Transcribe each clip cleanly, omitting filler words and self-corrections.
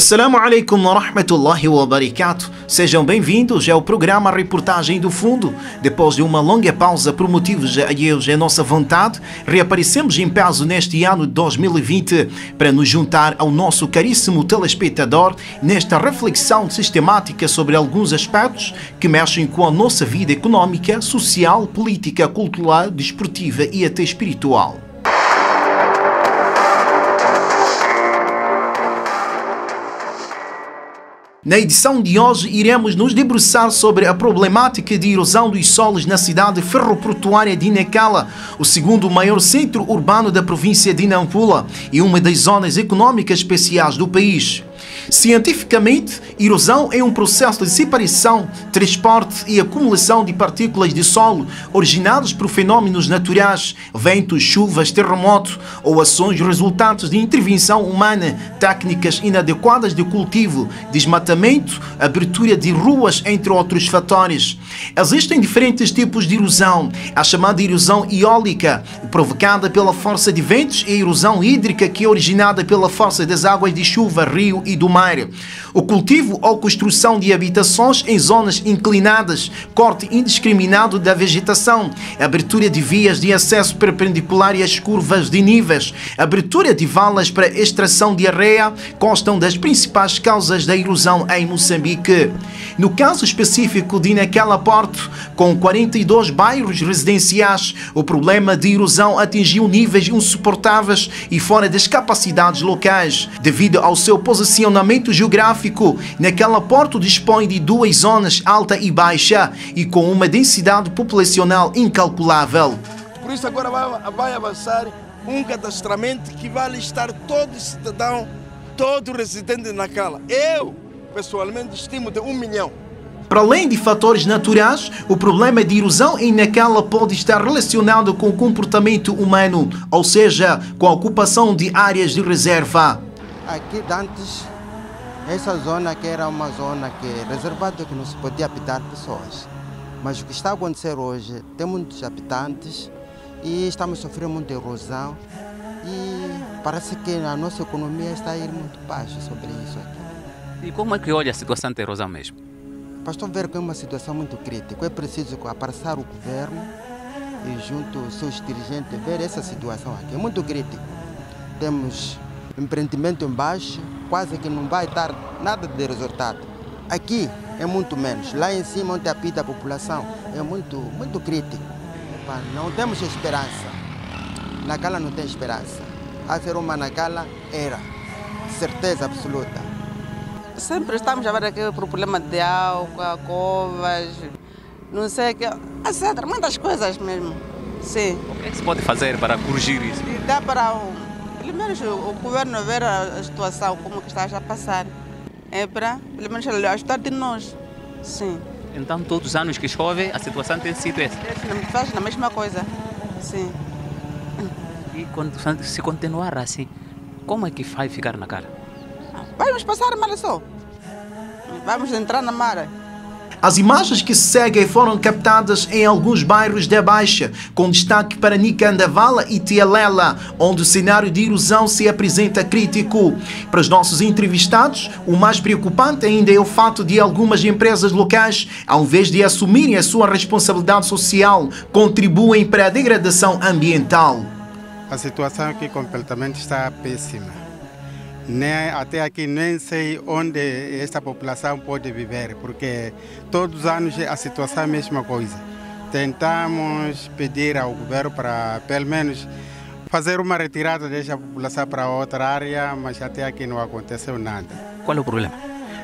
Assalamu alaikum wa rahmatullahi wa barakatuh. Sejam bem-vindos ao programa Reportagem do Fundo. Depois de uma longa pausa por motivos alheios à nossa vontade, reaparecemos em peso neste ano de 2020 para nos juntar ao nosso caríssimo telespectador nesta reflexão sistemática sobre alguns aspectos que mexem com a nossa vida económica, social, política, cultural, desportiva e até espiritual. Na edição de hoje, iremos nos debruçar sobre a problemática de erosão dos solos na cidade ferroportuária de Nacala, o segundo maior centro urbano da província de Nampula e uma das zonas económicas especiais do país. Cientificamente, erosão é um processo de separação, transporte e acumulação de partículas de solo originadas por fenômenos naturais, ventos, chuvas, terremotos ou ações resultantes de intervenção humana, técnicas inadequadas de cultivo, desmatamento, abertura de ruas, entre outros fatores. Existem diferentes tipos de erosão. A chamada erosão eólica, provocada pela força de ventos, e a erosão hídrica, que é originada pela força das águas de chuva, rio e do mar. O cultivo ou construção de habitações em zonas inclinadas, corte indiscriminado da vegetação, abertura de vias de acesso perpendicular às curvas de níveis, abertura de valas para extração de areia constam das principais causas da erosão em Moçambique. No caso específico de Nacala Porto, com 42 bairros residenciais, o problema de erosão atingiu níveis insuportáveis e fora das capacidades locais, devido ao seu posicionamento geográfico. Nacala Porto dispõe de duas zonas, alta e baixa, e com uma densidade populacional incalculável. Por isso agora vai avançar um cadastramento que vai listar todo cidadão, todo residente de Nacala. Eu, pessoalmente, estimo de 1 milhão. Para além de fatores naturais, o problema de erosão em Nacala pode estar relacionado com o comportamento humano, ou seja, com a ocupação de áreas de reserva. Aqui antes, essa zona que era uma zona reservada, que não se podia habitar pessoas. Mas o que está a acontecer hoje, tem muitos habitantes e estamos sofrendo muita erosão e parece que a nossa economia está a ir muito baixo sobre isso aqui. E como é que olha a situação da erosão mesmo? Pastor, ver que é uma situação muito crítica. É preciso aparecer o governo e junto aos seus dirigentes ver essa situação aqui. É muito crítico. Temos empreendimento em baixo, quase que não vai dar nada de resultado. Aqui é muito menos. Lá em cima, onde habita a população, é muito crítico. Não temos esperança. Nacala não tem esperança. A ser uma Nacala era certeza absoluta. Sempre estamos a ver aqui o problema de água, covas, não sei o que, etc. Muitas coisas mesmo. Sim. O que é que se pode fazer para corrigir isso? Dá para pelo menos o governo ver a situação, como que está a passar. É para, pelo menos, ajudar de nós. Sim. Então, todos os anos que chove, a situação tem sido essa? Faz a mesma coisa. Sim. E quando se continuar assim, como é que vai ficar na cara? Vamos passar a mar só. Vamos entrar na mar. As imagens que se seguem foram captadas em alguns bairros da Baixa, com destaque para Nicandavala e Tialela, onde o cenário de erosão se apresenta crítico. Para os nossos entrevistados, o mais preocupante ainda é o fato de algumas empresas locais, ao invés de assumirem a sua responsabilidade social, contribuem para a degradação ambiental. A situação aqui completamente está péssima. Até aqui nem sei onde esta população pode viver, porque todos os anos a situação é a mesma coisa. Tentamos pedir ao governo para, pelo menos, fazer uma retirada desta população para outra área, mas até aqui não aconteceu nada. Qual é o problema?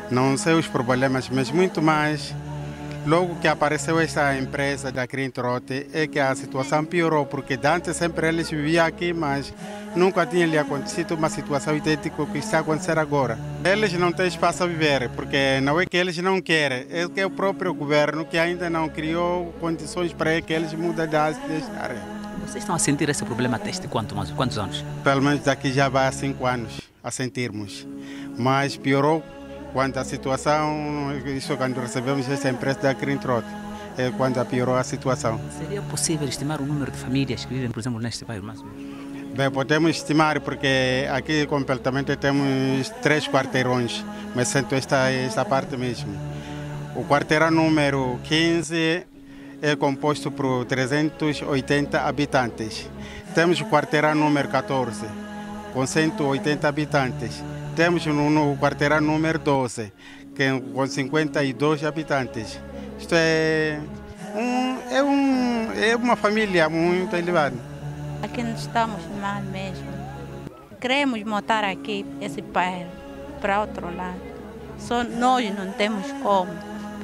Não sei os problemas, mas muito mais. Logo que apareceu essa empresa da Green Trote, é que a situação piorou, porque antes sempre eles viviam aqui, mas nunca tinha lhe acontecido uma situação idêntica que está a acontecer agora. Eles não têm espaço a viver, porque não é que eles não querem, é que é o próprio governo que ainda não criou condições para que eles mudem desta área. Vocês estão a sentir esse problema desde quantos anos? Pelo menos daqui já vai há 5 anos a sentirmos, mas piorou quando a situação, isso quando recebemos essa empresa da Green Trote, é quando piorou a situação. Seria possível estimar o número de famílias que vivem, por exemplo, neste bairro? Bem, podemos estimar, porque aqui completamente temos 3 quarteirões, mas sendo esta parte mesmo. O quarteirão número 15 é composto por 380 habitantes. Temos o quarteirão número 14, com 180 habitantes. Temos no quarteirão número 12, com 52 habitantes. Isto é uma família muito elevada. Aqui nós estamos mal mesmo. Queremos montar aqui esse bairro para outro lado. Só nós não temos como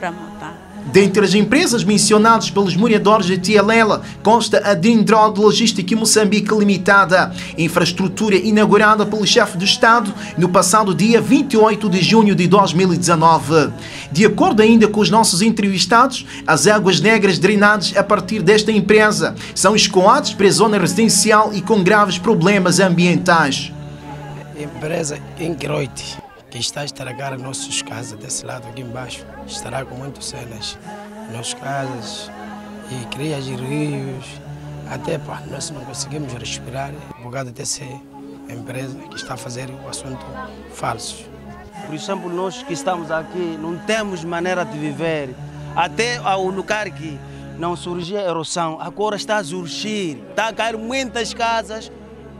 para montar. Dentre as empresas mencionadas pelos moradores de Tialela, consta a Dindrod Logística Moçambique Limitada, infraestrutura inaugurada pelo chefe do Estado no passado dia 28 de junho de 2019. De acordo ainda com os nossos entrevistados, as águas negras drenadas a partir desta empresa são escoadas para a zona residencial e com graves problemas ambientais. Empresa Ingroite, que está a estragar as nossas casas desse lado aqui embaixo, estará com muitas cenas nas nossas casas e cria de rios, até nós não conseguimos respirar por causa dessa empresa que está a fazer o assunto falso. Por exemplo, nós que estamos aqui não temos maneira de viver, até ao lugar que não surgia erosão, agora está a surgir, está a cair muitas casas,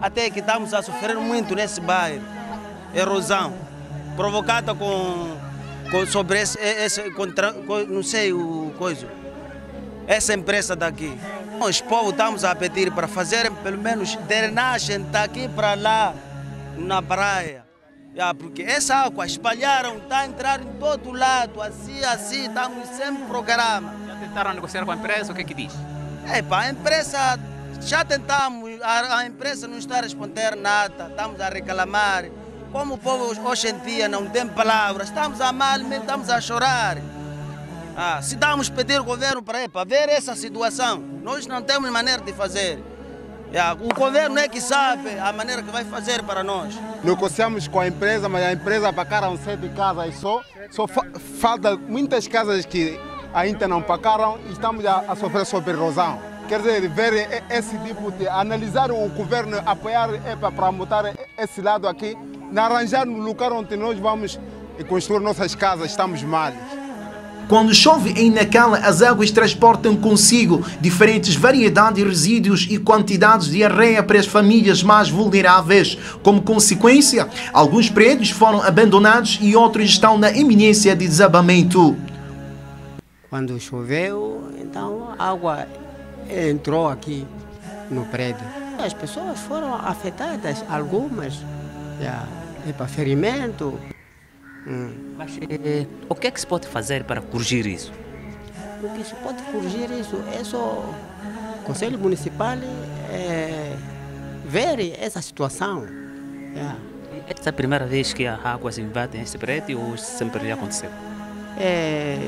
até que estamos a sofrer muito nesse bairro, erosão provocada sobre não sei o coisa, essa empresa daqui. Nós, povo, estamos a pedir para fazer pelo menos drenagem daqui para lá, na praia. Porque essa água espalharam, está a entrar em todo lado, assim, estamos sem programa. Já tentaram negociar com a empresa, o que é que diz? A empresa, já tentamos, a empresa não está a responder nada, estamos a reclamar. Como o povo hoje em dia não tem palavras, estamos a mal, estamos a chorar. Se damos pedir ao governo para ver essa situação, nós não temos maneira de fazer. O governo é que sabe a maneira que vai fazer para nós. Negociamos com a empresa, mas a empresa pagaram 7 casas só falta muitas casas que ainda não pagaram e estamos a sofrer sobre erosão. Quer dizer, ver esse tipo de analisar o governo, apoiar para montar esse lado aqui, arranjar no lugar onde nós vamos construir nossas casas, estamos mal. Quando chove em Nacala, as águas transportam consigo diferentes variedades de resíduos e quantidades de areia para as famílias mais vulneráveis. Como consequência, alguns prédios foram abandonados e outros estão na iminência de desabamento. Quando choveu, então a água entrou aqui no prédio. As pessoas foram afetadas, algumas, para ferimento. Mas o que é que se pode fazer para corrigir isso? O que se pode corrigir isso é só o Conselho Municipal ver essa situação. Essa é a primeira vez que a água se invade nesse prédio ou sempre já aconteceu?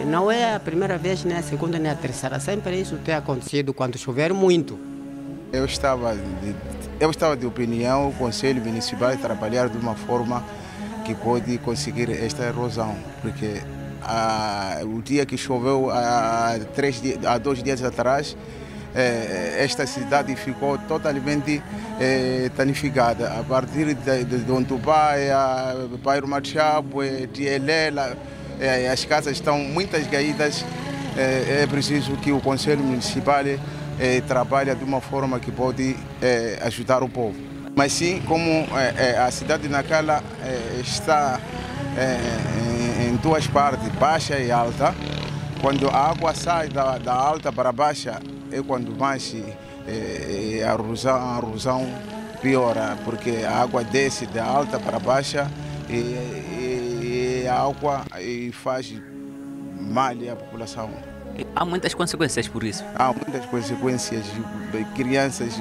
Não é a primeira vez, nem a segunda, nem a terceira. Sempre isso tem acontecido quando chover muito. Eu estava de opinião, o Conselho Municipal trabalhar de uma forma que pode conseguir esta erosão, porque o dia que choveu há 2 dias atrás, esta cidade ficou totalmente danificada. A partir de Ontubaia, Bairro Machabo, Tielela, as casas estão muitas caídas. É preciso que o Conselho Municipal trabalhe de uma forma que pode ajudar o povo. Mas sim, como a cidade de Nacala está em 2 partes, baixa e alta, quando a água sai da alta para baixa é quando mais a erosão piora, porque a água desce da alta para baixa e a água faz mal à população. Há muitas consequências por isso? Há muitas consequências. Crianças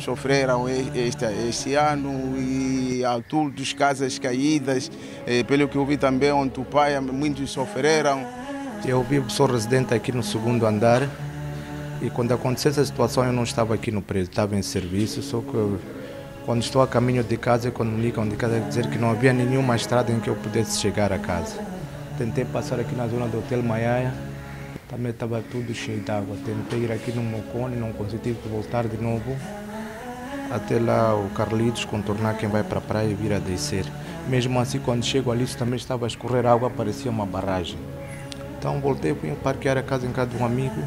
sofreram este ano e adultos, casas caídas. Pelo que eu vi também, Ontubaia, muitos sofreram. Eu sou residente aqui no 2º andar e quando aconteceu essa situação eu não estava aqui no prédio, estava em serviço, só que quando estou a caminho de casa, comunicam de casa dizer que não havia nenhuma estrada em que eu pudesse chegar a casa. Tentei passar aqui na zona do Hotel Maiaia, também estava tudo cheio de água. Tentei ir aqui no Mocone, não consegui voltar de novo. até lá o Carlitos contornar quem vai para a praia e vir a descer. Mesmo assim, quando chego ali, também estava a escorrer água, parecia uma barragem. Então voltei, fui parquear a casa em casa de um amigo.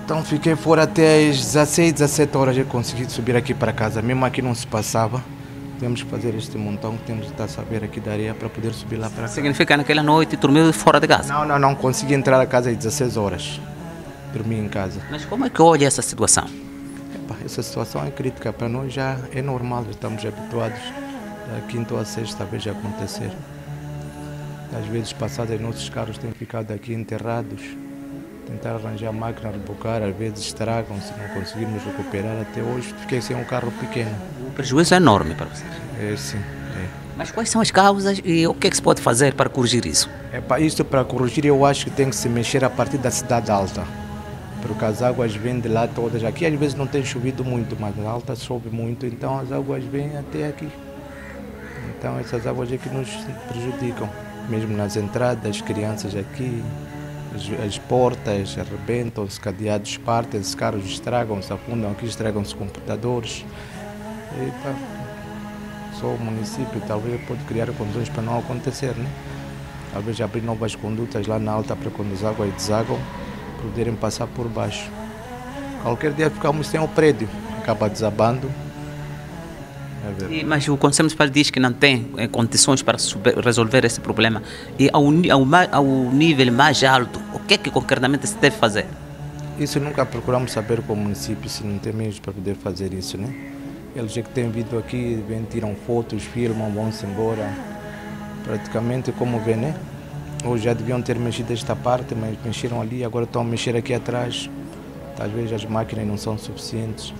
Então fiquei fora até às 16, 17 horas eu consegui subir aqui para casa. Mesmo aqui não se passava. Temos que fazer este montão, temos que estar a saber aqui da areia para poder subir lá para cá. Significa naquela noite dormiu fora de casa? Não, consegui entrar a casa às 16 horas. Dormi em casa. Mas como é que olha essa situação? Essa situação é crítica, para nós já é normal, estamos habituados da quinta ou a sexta vez a acontecer. Às vezes passadas nossos carros têm ficado aqui enterrados, tentar arranjar máquina, rebocar, às vezes estragam-se, não conseguimos recuperar. Até hoje fiquei sem um carro pequeno. O prejuízo é enorme para vocês. É, sim. É. Mas quais são as causas e o que é que se pode fazer para corrigir isso? Isso para corrigir eu acho que tem que se mexer a partir da cidade alta. Porque as águas vêm de lá todas. Aqui às vezes não tem chovido muito, mas na alta chove muito, então as águas vêm até aqui. Então essas águas é que nos prejudicam. Mesmo nas entradas, as crianças aqui, as portas arrebentam, os cadeados partem, os carros estragam-se, afundam aqui, estragam-se computadores. E, só o município talvez pode criar condições para não acontecer, né? Talvez abrir novas condutas lá na alta para quando as águas desagam, poderem passar por baixo. Qualquer dia ficamos sem o prédio, acaba desabando. Mas o Conselho Municipal diz que não tem condições para resolver esse problema. E ao nível mais alto, o que é que concretamente se deve fazer? Isso nunca procuramos saber com o município, se não tem meios para poder fazer isso, né? Eles é que têm vindo aqui, vêm, tiram fotos, filmam, vão-se embora. Praticamente como vê, né? Ou já deviam ter mexido esta parte, mas mexeram ali, agora estão a mexer aqui atrás. Às vezes as máquinas não são suficientes,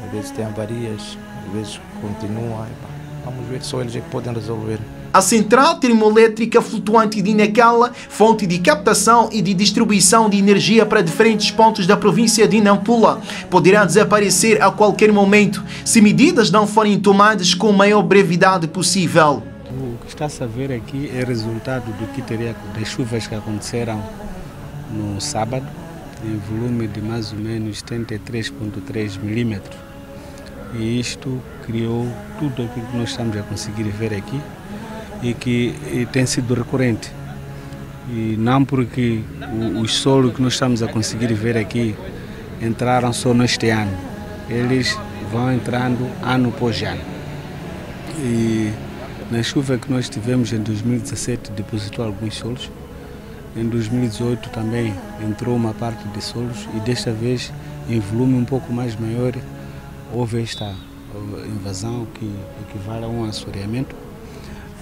às vezes tem avarias, às vezes continua. Vamos ver, só eles é que podem resolver. A central termoelétrica flutuante de Nacala, fonte de captação e de distribuição de energia para diferentes pontos da província de Nampula, poderá desaparecer a qualquer momento, se medidas não forem tomadas com a maior brevidade possível. O que está-se a ver aqui é resultado do que teria das chuvas que aconteceram no sábado, em volume de mais ou menos 73,3 milímetros. E isto criou tudo aquilo que nós estamos a conseguir ver aqui e que tem sido recorrente. E não porque os solos que nós estamos a conseguir ver aqui entraram só neste ano, eles vão entrando ano após ano. E na chuva que nós tivemos em 2017 depositou alguns solos, em 2018 também entrou uma parte de solos e desta vez em volume um pouco mais maior houve esta invasão que equivale a um assoreamento.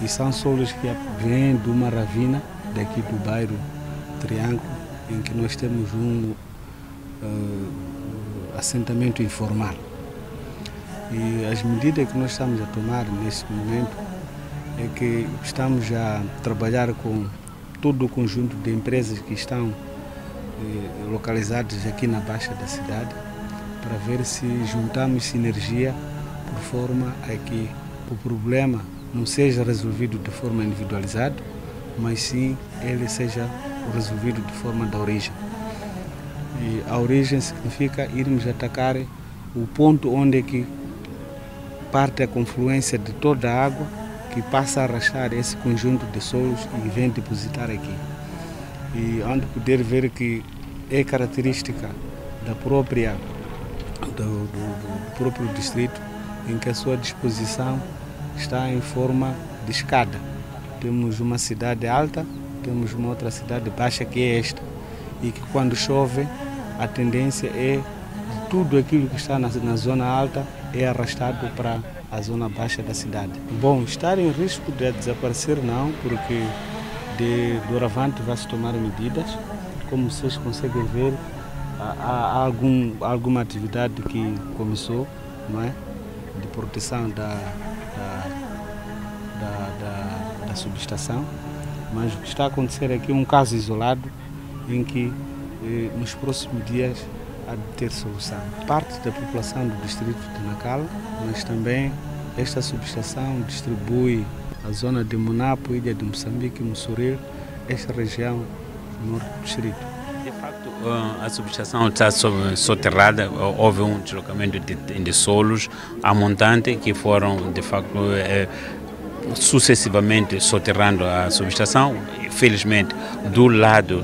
E são solos que vêm de uma ravina daqui do bairro Triângulo, em que nós temos um assentamento informal. E as medidas que nós estamos a tomar neste momento é que estamos a trabalhar com todo o conjunto de empresas que estão localizadas aqui na Baixa da cidade, para ver se juntamos sinergia por forma a que o problema não seja resolvido de forma individualizada, mas sim ele seja resolvido de forma da origem. E a origem significa irmos atacar o ponto onde é que parte a confluência de toda a água que passa a arrastar esse conjunto de solos e vem depositar aqui. E onde poder ver que é característica da própria do próprio distrito, em que a sua disposição está em forma de escada. Temos uma cidade alta, temos uma outra cidade baixa, que é esta, e que quando chove a tendência é tudo aquilo que está na zona alta é arrastado para a zona baixa da cidade. Bom, estar em risco de desaparecer não, porque de doravante vai-se tomar medidas. Como vocês conseguem ver, há alguma atividade que começou, não é? De proteção da subestação, mas o que está a acontecer aqui é um caso isolado em que nos próximos dias há de ter solução. Parte da população do distrito de Nacala, mas também esta subestação distribui a zona de Monapo, Ilha de Moçambique, Mussoril, esta região do norte do distrito. De A subestação está soterrada, houve um deslocamento de solos a montante que foram, de facto, sucessivamente soterrando a subestação, felizmente do lado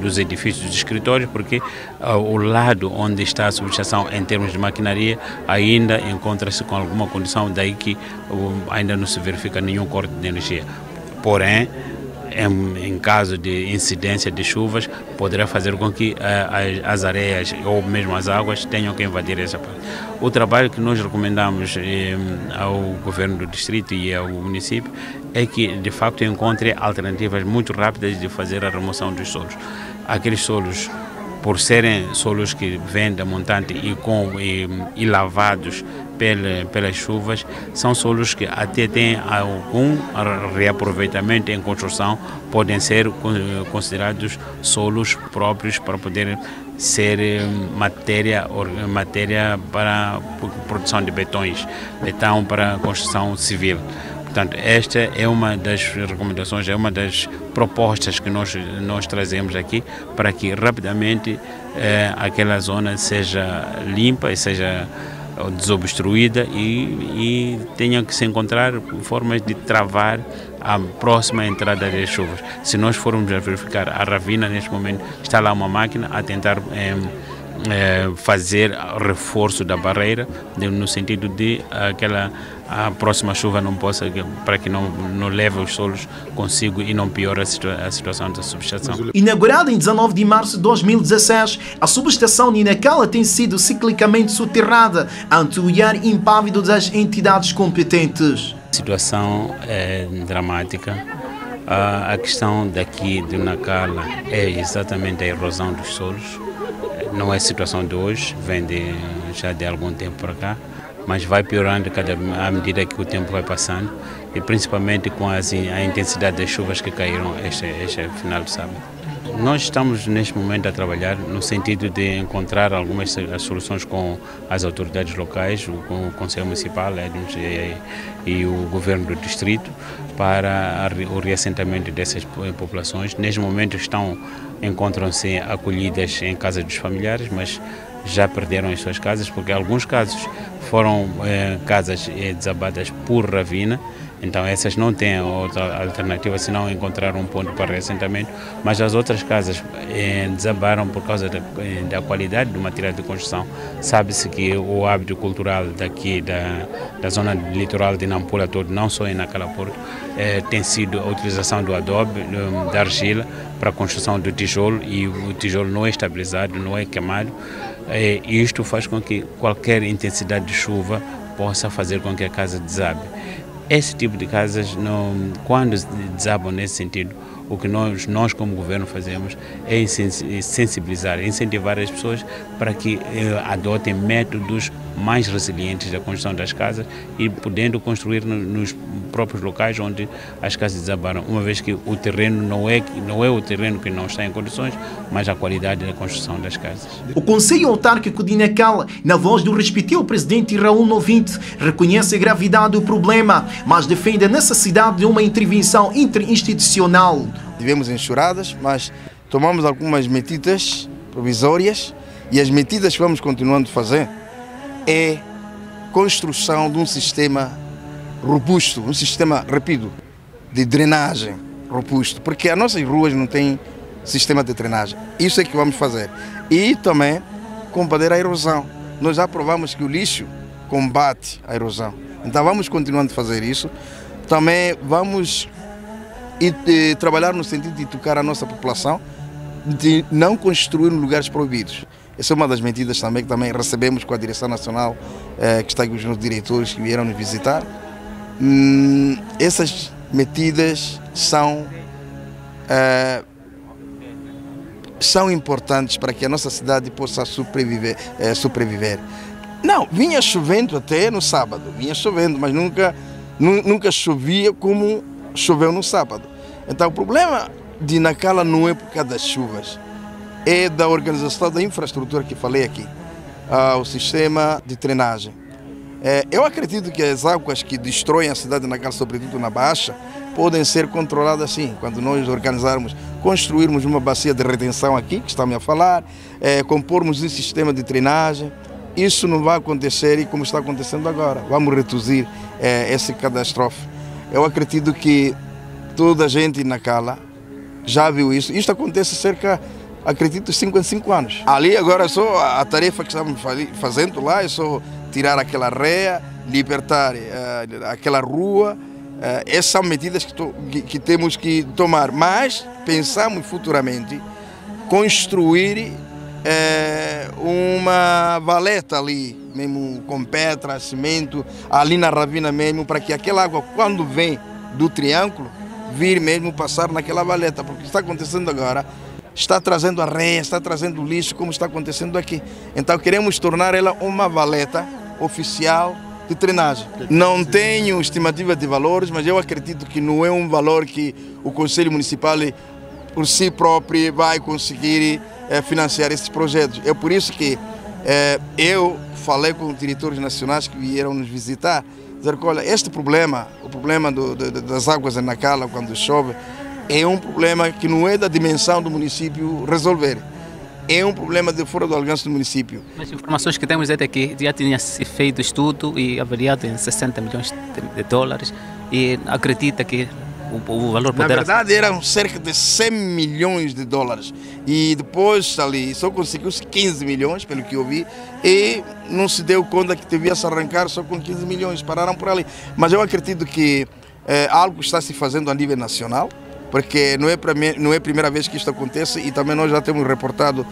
dos edifícios de escritórios, porque o lado onde está a subestação em termos de maquinaria ainda encontra-se com alguma condição, daí que ainda não se verifica nenhum corte de energia. Porém, em caso de incidência de chuvas, poderá fazer com que as areias ou mesmo as águas tenham que invadir essa parte. O trabalho que nós recomendamos ao governo do distrito e ao município é que, de facto, encontre alternativas muito rápidas de fazer a remoção dos solos. Aqueles solos, por serem solos que vêm da montante e lavados pelas chuvas, são solos que até têm algum reaproveitamento em construção, podem ser considerados solos próprios para poder ser matéria para produção de betão para construção civil. Portanto, esta é uma das recomendações, é uma das propostas que nós trazemos aqui para que rapidamente aquela zona seja limpa e seja desobstruída e tenha que se encontrar formas de travar a próxima entrada das chuvas. Se nós formos verificar a ravina, neste momento está lá uma máquina a tentar fazer reforço da barreira, no sentido de a próxima chuva não possa, para que não leve os solos consigo e não piore a situação da subestação. Inaugurada em 19 de março de 2016, a subestação de Inacala tem sido ciclicamente soterrada ante o olhar impávido das entidades competentes. A situação é dramática. A questão daqui de Inacala é exatamente a erosão dos solos. Não é situação de hoje, vem já de algum tempo para cá, mas vai piorando à medida que o tempo vai passando, e principalmente com a intensidade das chuvas que caíram este final de sábado. Nós estamos neste momento a trabalhar no sentido de encontrar algumas soluções com as autoridades locais, com o Conselho Municipal e o Governo do Distrito para o reassentamento dessas populações. Neste momento encontram-se acolhidas em casas dos familiares, mas já perderam as suas casas, porque em alguns casos foram casas desabadas por ravina. Então essas não têm outra alternativa senão encontrar um ponto para reassentamento, mas as outras casas desabaram por causa da qualidade do material de construção. Sabe-se que o hábito cultural daqui da zona litoral de Nampula todo, não só em Nacala Porto, tem sido a utilização do adobe, da argila para a construção do tijolo, e o tijolo não é estabilizado, não é queimado. Isto faz com que qualquer intensidade de chuva possa fazer com que a casa desabe. Esse tipo de casas, quando desabam nesse sentido, o que nós como governo fazemos é sensibilizar, incentivar as pessoas para que adotem métodos mais resilientes da construção das casas e podendo construir nos próprios locais onde as casas desabaram, uma vez que o terreno não é o terreno que não está em condições, mas a qualidade da construção das casas. O Conselho Autárquico de Inacala, na voz do respectivo presidente Raul Novinte, reconhece a gravidade do problema, mas defende a necessidade de uma intervenção interinstitucional. Tivemos enxurradas, mas tomamos algumas medidas provisórias, e as medidas que vamos continuando a fazer é construção de um sistema robusto, um sistema, repito, de drenagem robusto, porque as nossas ruas não têm sistema de drenagem. Isso é que vamos fazer. E também combater a erosão. Nós já provamos que o lixo combate a erosão. Então vamos continuando a fazer isso. Também vamos trabalhar no sentido de educar a nossa população, de não construir em lugares proibidos. Essa é uma das medidas também que também recebemos com a Direção Nacional, que está aqui os nossos diretores que vieram nos visitar. Essas medidas são importantes para que a nossa cidade possa sobreviver. Não, vinha chovendo até no sábado, vinha chovendo, mas nunca chovia como choveu no sábado. Então o problema de Nacala não é por causa das chuvas, é da organização da infraestrutura que falei aqui, o sistema de drenagem. Eu acredito que as águas que destroem a cidade de Nacala, sobretudo na Baixa, podem ser controladas assim, quando nós organizarmos, construirmos uma bacia de retenção aqui, que estamos a falar, compormos um sistema de drenagem. Isso não vai acontecer e como está acontecendo agora, vamos reduzir essa catástrofe. Eu acredito que toda a gente na Cala já viu isso. Isto acontece cerca, acredito, de 5 em 5 anos. Ali agora só a tarefa que estamos fazendo lá é só tirar aquela réia, libertar aquela rua. Essas são medidas que temos que tomar, mas pensamos futuramente construir uma valeta ali, mesmo com pedra, cimento, ali na ravina mesmo, para que aquela água, quando vem do triângulo, vir mesmo passar naquela valeta, porque o que está acontecendo agora está trazendo areia, está trazendo lixo, como está acontecendo aqui. Então queremos tornar ela uma valeta oficial de drenagem. Não tenho estimativa de valores, mas eu acredito que não é um valor que o Conselho Municipal por si próprio vai conseguir financiar esses projetos. É por isso que eu falei com os diretores nacionais que vieram nos visitar, dizer que olha, este problema, o problema das águas na Cala quando chove, é um problema que não é da dimensão do município resolver. É um problema de fora do alcance do município. As informações que temos é de que já tinha se feito estudo e avaliado em 60 milhões de dólares e acredita que o valor poderá... Na verdade eram cerca de 100 milhões de dólares e depois ali só conseguiu-se 15 milhões, pelo que eu vi, e não se deu conta que devia se arrancar só com 15 milhões, pararam por ali. Mas eu acredito que algo está se fazendo a nível nacional, porque não é a primeira vez que isto acontece e também nós já temos reportado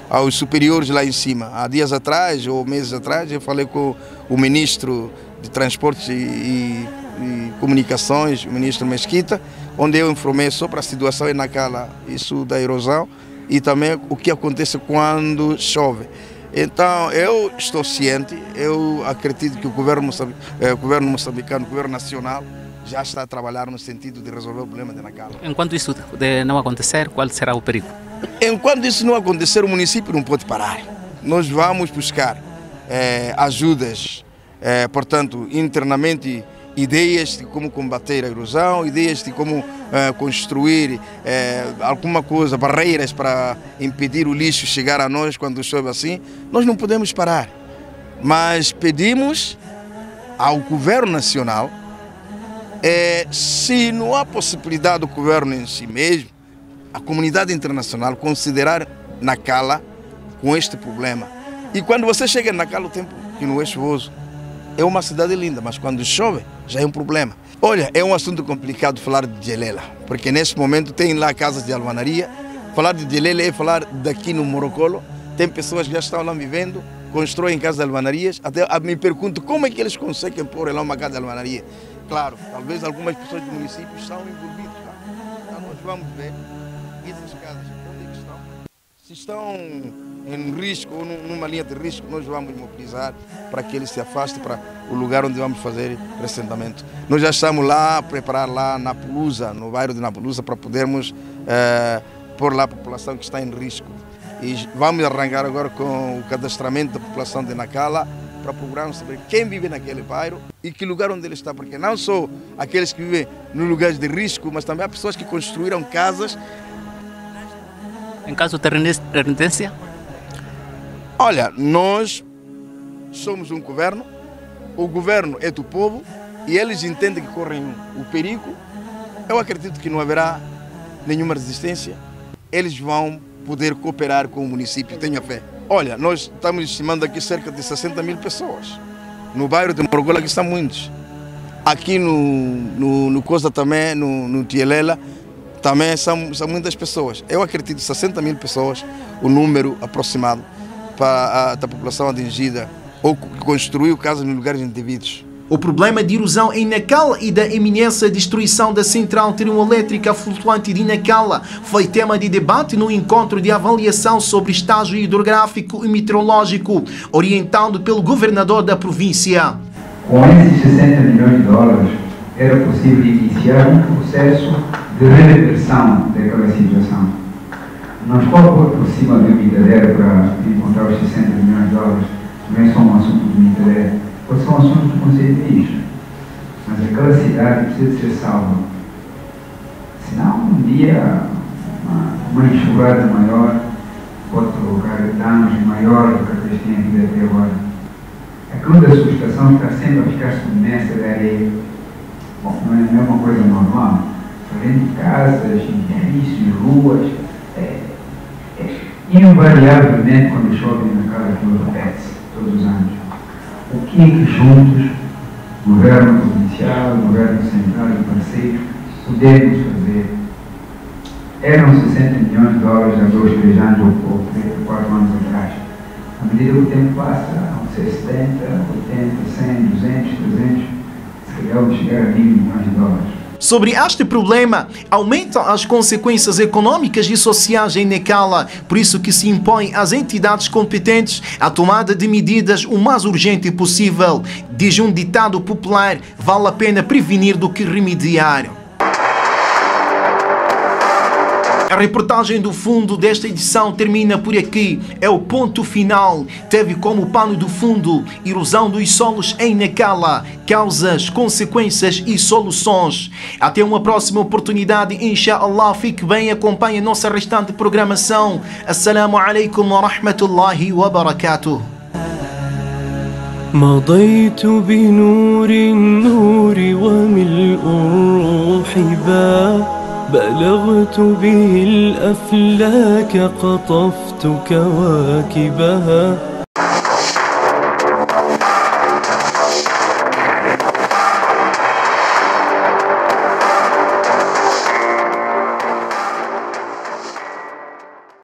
aos superiores lá em cima. Há dias atrás, ou meses atrás, eu falei com o ministro de Transportes e Comunicações, o ministro Mesquita, onde eu informei sobre a situação na Cala, isso da erosão e também o que acontece quando chove. Então, eu estou ciente, eu acredito que o governo moçambicano, o governo nacional, já está a trabalhar no sentido de resolver o problema de Nacala. Enquanto isso não acontecer, qual será o perigo? Enquanto isso não acontecer, o município não pode parar. Nós vamos buscar ajudas, portanto, internamente, ideias de como combater a erosão, ideias de como construir alguma coisa, barreiras para impedir o lixo chegar a nós quando chove assim. Nós não podemos parar, mas pedimos ao governo nacional, se não há possibilidade do governo em si mesmo, a comunidade internacional considerar Nacala com este problema. E quando você chega em Nacala, o tempo que não é chuvoso, é uma cidade linda, mas quando chove já é um problema. Olha, é um assunto complicado falar de Djelela, porque nesse momento tem lá casas de alvenaria. Falar de Djelela é falar daqui no Morocolo, tem pessoas que já estão lá vivendo, constroem casas de alvenarias. Até me pergunto como é que eles conseguem pôr lá uma casa de alvenaria. Claro, talvez algumas pessoas do município estão envolvidas lá. Então nós vamos ver essas casas, onde é que estão. Se estão em risco ou numa linha de risco, nós vamos mobilizar para que eles se afastem para o lugar onde vamos fazer assentamento. Nós já estamos lá a preparar lá na Napulusa, no bairro de Napulusa, para podermos pôr lá a população que está em risco. E vamos arrancar agora com o cadastramento da população de Nacala para procurarmos saber quem vive naquele bairro e que lugar onde ele está, porque não só aqueles que vivem nos lugares de risco, mas também há pessoas que construíram casas. Em caso de renitência? Olha, nós somos um governo, o governo é do povo e eles entendem que correm o perigo. Eu acredito que não haverá nenhuma resistência, eles vão poder cooperar com o município, tenha fé. Olha, nós estamos estimando aqui cerca de 60 mil pessoas. No bairro de Morogolo aqui estão muitos. Aqui no Costa também, no Djelela, também são muitas pessoas. Eu acredito que 60 mil pessoas, o número aproximado da população atingida ou que construiu casas em lugares indevidos. O problema de erosão em Nacala e da iminência destruição da central termoelétrica flutuante de Nacala foi tema de debate no encontro de avaliação sobre estágio hidrográfico e meteorológico, orientado pelo governador da província. Com esses 60 milhões de dólares, era possível iniciar um processo de reversão daquela situação. Não estou por cima de uma brincadeira para encontrar os 60 milhões de dólares, não é só um assunto de brincadeira. São assuntos do Conselho de Ministros. Mas mas aquela cidade precisa ser salva. Senão, um dia, uma enxurrada maior pode provocar danos maiores do que eles têm aqui até agora. A cruz da subestação está sempre a ficar submersa de areia. Bom, não é uma coisa normal. Além de casas, edifícios, ruas, invariavelmente quando chove na casa aquilo repete-se todos os anos. O que é que juntos, governo provincial, governo central e parceiros, podemos fazer? Eram 60 milhões de dólares há 2, 3 anos ou 4 anos atrás. À medida que o tempo passa, vão ser 70, 80, 100, 200, 300, se calhar vão chegar a 1.000 milhões de dólares. Sobre este problema, aumentam as consequências econômicas e sociais em Necala, por isso que se impõe às entidades competentes a tomada de medidas o mais urgente possível. Diz um ditado popular, vale a pena prevenir do que remediar. A reportagem do fundo desta edição termina por aqui. É o ponto final. Teve como pano de fundo erosão dos solos em Necala, causas, consequências e soluções. Até uma próxima oportunidade, inshallah. Fique bem, acompanhe a nossa restante programação. Assalamu alaikum wa rahmatullahi wa barakatuh. مضيت بنور النور وملء الروح باب بلغت به الأفلاك قطفت كواكبها